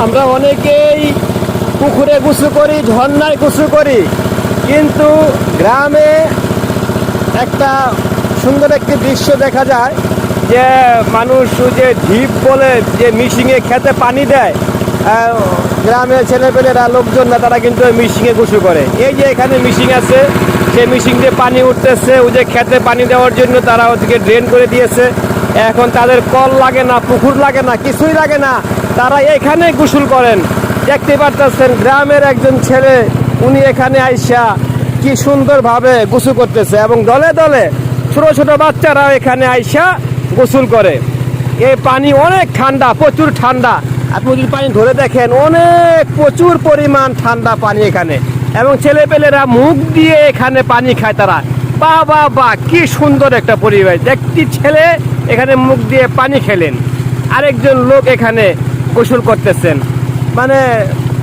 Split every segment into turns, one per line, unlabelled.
আমরা অনেকেই পুকুরে গোসল করি, ঝর্ণায় গোসল করি, কিন্তু গ্রামে একটা সুন্দর একটি দৃশ্য দেখা যায় যে মানুষ যে ঢিপ বলে যে মিশিংয়ে খেতে পানি দেয়, গ্রামের ছেলেপেলেরা লোকজনরা তারা কিন্তু ওই মিশিংয়ে গোসল করে। এই যে এখানে মিশিং আছে, সেই মিশিং দিয়ে পানি উঠতেছে, ওই যে খেতে পানি দেওয়ার জন্য তারা ওদিকে ড্রেন করে দিয়েছে। এখন তাদের কল লাগে না, পুকুর লাগে না, কিছুই লাগে না, তারা এখানে গোসল করেন। দেখতে পারতেছেন গ্রামের একজন ছেলে, উনি এখানে আইসা কি সুন্দরভাবে গোসল করতেছে, এবং দলে দলে ছোট ছোট বাচ্চারা এখানে আইসা গোসল করে। এই পানি অনেক ঠান্ডা, প্রচুর ঠান্ডা। আপনি যদি পানি ধরে দেখেন, অনেক প্রচুর পরিমাণ ঠান্ডা পানি এখানে, এবং ছেলেপেলেরা মুখ দিয়ে এখানে পানি খায় তারা। বা বা বা, কি সুন্দর একটা পরিবেশ। একটি ছেলে এখানে মুখ দিয়ে পানি খেলেন, আরেকজন লোক এখানে গোসল করতেছেন। মানে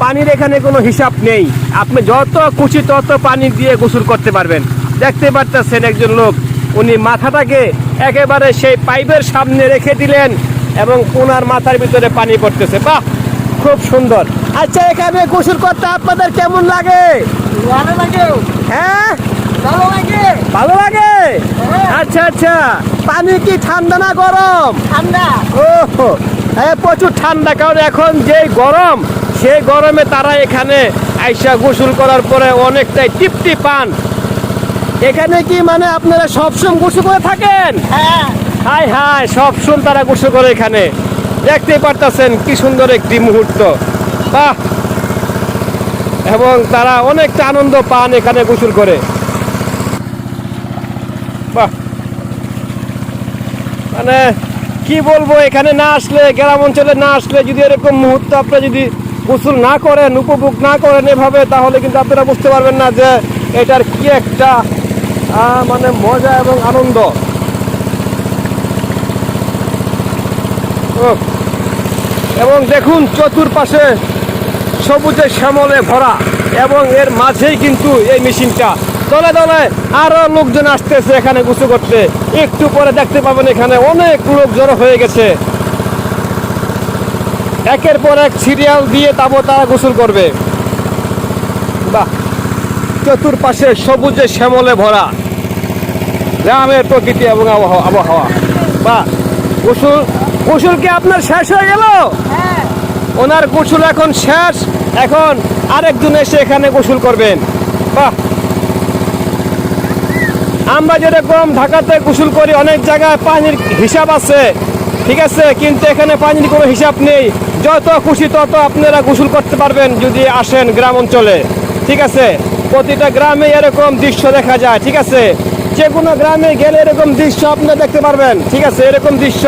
পানির এখানে কোনো হিসাব নেই, আপনি যত খুশি তত পানি দিয়ে গোসল করতে পারবেন। দেখতে পারতেছেন একজন লোক, উনি মাথাটাকে একেবারে সেই পাইপের সামনে রেখে দিলেন এবং ওনার মাথার ভিতরে পানি পড়তেছে। বাহ, খুব সুন্দর। আচ্ছা, এখানে গোসল করতে আপনাদের কেমন লাগে?
ভালো লাগে।
হ্যাঁ,
ভালো লাগে।
ভালো লাগে। আচ্ছা আচ্ছা, পানি কি ঠান্ডা না গরম?
ঠান্ডা।
ও হ্যাঁ, প্রচুর ঠান্ডা, কারণ এখন যে গরম, সেই গরমে তারা এখানে আইসা গোসল করার পরে অনেকটাই তৃপ্তি পান। এখানে কি মানে আপনারা সবসময় গোসল করে থাকেন?
হ্যাঁ।
হাই হাই, সবসময় তারা গোসল করে এখানে। দেখতেই পারতেছেন কি সুন্দর একটি মুহূর্ত। বাহ, এবং তারা অনেকটা আনন্দ পান এখানে গোসল করে। বাহ, মানে কি বলবো, এখানে না আসলে, গ্রাম অঞ্চলে না আসলে যদি এরকম মুহূর্ত আপনারা যদি গোসল না করেন, উপভোগ না করেন এভাবে, তাহলে কিন্তু আপনারা বুঝতে পারবেন না যে এটার কি একটা মানে মজা এবং আনন্দ। এবং দেখুন চতুর্পাশে সবুজে শ্যামলে ভরা, এবং এর মাঝেই কিন্তু এই মেশিনটা। দলে দলে আরো লোকজন আসতেছে এখানে গোসল করতে। একটু পরে দেখতে পাবেন এখানে অনেক লোক জড়ো হয়ে গেছে, একের পর এক সিরিয়াল দিয়ে তারা গোসল করবে। বাহ, চতুর্পাশে সবুজে শ্যামলে ভরা গ্রামের প্রকৃতি এবং আবহাওয়া। বাহ, গোসল কি আপনার শেষ হয়ে গেল?
হ্যাঁ।
ওনার গোসল এখন শেষ, এখন আরেকজন এসে এখানে গোসল করবেন। বাহ, আমরা যেরকম ঢাকাতে গোসল করি, অনেক জায়গায় পানির হিসাব আছে, ঠিক আছে, কিন্তু এখানে পানির কোনো হিসাব নেই। যত খুশি তত আপনারা গোসল করতে পারবেন যদি আসেন গ্রাম অঞ্চলে, ঠিক আছে। প্রতিটা গ্রামে এরকম দৃশ্য দেখা যায়, ঠিক আছে। যে কোনো গ্রামে গেলে এরকম দৃশ্য আপনারা দেখতে পারবেন, ঠিক আছে। এরকম দৃশ্য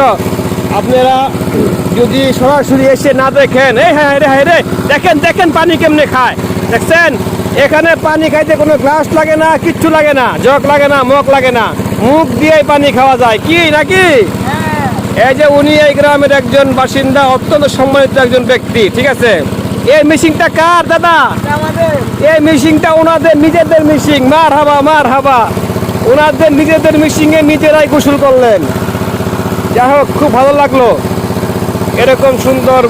আপনারা যদি সরাসরি এসে না দেখেন, হ্যাঁ রে, দেখেন দেখেন পানি কেমনে খায়, দেখছেন? এখানে পানি খাইতে কোনো গ্লাস লাগে না, কিচ্ছু লাগে না, জগ লাগে না, মগ লাগে না, মুখ দিয়েই পানি খাওয়া যায়, কি নাকি? এই যে উনি এই গ্রামের একজন বাসিন্দা, অত্যন্ত সম্মানিত একজন ব্যক্তি, ঠিক আছে। এই মেশিনটা কার দাদা?
আমাদের।
এই মেশিনটা ওনাদের নিজেদের মেশিন। মার হাবা, ওনাদের নিজেদের মেশিনে নিজেরাই গোসল করলেন। যাই হোক, খুব ভালো লাগলো এরকম সুন্দর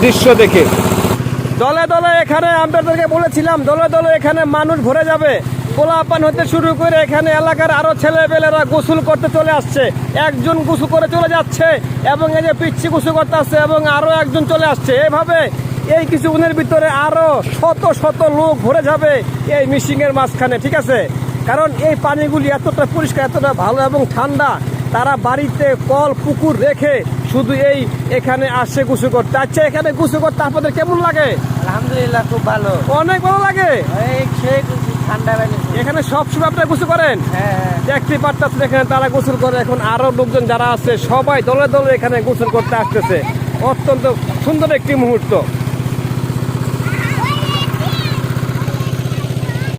দৃশ্য দেখে। দলে দলে এখানে আপনাদেরকে বলেছিলাম, দলে দলে এখানে মানুষ ভরে যাবে। পোলাপান হতে শুরু করে এখানে এলাকার আরো ছেলেবেলেরা গোসল করতে চলে আসছে। একজন গোসল করে চলে যাচ্ছে, এবং এই যে পিচ্ছি গোসল করতে আসছে, এবং আরো একজন চলে আসছে। এভাবে এই কিছুক্ষণের ভিতরে আরো শত শত লোক ভরে যাবে এই মিশিংয়ের মাঝখানে, ঠিক আছে। কারণ এই পানিগুলি এতটা পরিষ্কার, এতটা ভালো এবং ঠান্ডা, তারা বাড়িতে কল পুকুর রেখে শুধু এখানে আসে গোসল করতে। আচ্ছা, এখানে গোসল করতে আপনাদের কেমন লাগে?
আলহামদুলিল্লাহ, খুব ভালো।
অনেক ভালো লাগে।
ঠান্ডা লাগে
এখানে সবসময় আপনারা গোসল করেন?
হ্যাঁ।
দেখতে পারতেছেন এখানে তারা গোসল করে। এখন আরো লোকজন যারা আছে সবাই দলে দলে এখানে গোসল করতে আসতেছে। অত্যন্ত সুন্দর একটি মুহূর্ত।